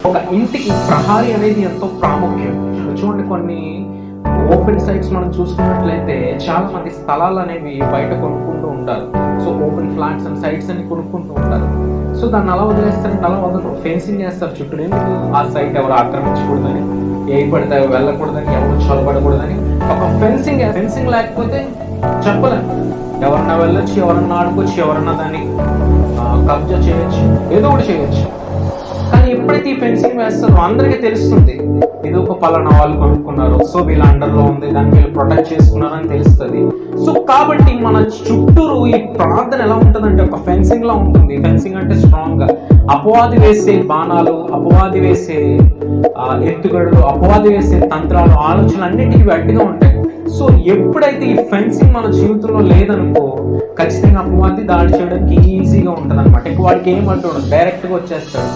ఒక ఇంటికి ప్రహారీ అనేది ఎంతో ప్రాముఖ్యం. చూడండి, కొన్ని ఓపెన్ సైట్స్ మనం చూసుకున్నట్లయితే చాలా మంది స్థలాలు అనేవి బయట కొనుక్కుంటూ ఉంటారు. So open flats and sites అని కొనుక్కుంటూ ఉంటారు. సో దాన్ని అలా వదిలేస్తారంటే అలా వదలరు, ఫెన్సింగ్ చేస్తారు చుట్టూ. ఎందుకు? ఆ సైట్ ఎవరు ఆక్రమించకూడదని, ఏ పడితే వెళ్ళకూడదని, ఎవరు చొరబడకూడదని ఒక ఫెన్సింగ్ లేకపోతే చెప్పలేము. ఎవరన్నా వెళ్ళొచ్చు, ఎవరన్నా ఆడుకోవచ్చు, ఎవరన్నా దాన్ని కబ్జా చేయొచ్చు, ఏదో ఒకటి చేయొచ్చు. కానీ ఎప్పుడైతే ఈ ఫెన్సింగ్ వేస్తారో అందరికీ తెలుస్తుంది, ఇది ఒక పలానా వాళ్ళు కొనుక్కున్నారు, సో వీళ్ళ అండర్లో ఉంది, దాన్ని వీళ్ళు ప్రొటెక్ట్ చేసుకున్నారు అని తెలుస్తుంది. సో కాబట్టి మన చుట్టూరు ఈ ప్రార్థన ఎలా ఉంటుందంటే ఒక ఫెన్సింగ్ లా ఉంటుంది. ఫెన్సింగ్ అంటే స్ట్రాంగ్ గా అపవాది వేసే బాణాలు, అపవాది వేసే ఎత్తుగడలు, అపవాది వేసే తంత్రాలు, ఆలోచనలు అన్నిటికీ అడ్డుగా ఉంటాయి. సో ఎప్పుడైతే ఈ ఫెన్సింగ్ మన జీవితంలో లేదనుకో, ఖచ్చితంగా అపవాది దాడి చేయడానికి ఈజీగా ఉంటుంది అనమాట. వాడికి ఏమంటాడు, డైరెక్ట్ గా వచ్చేస్తాడు.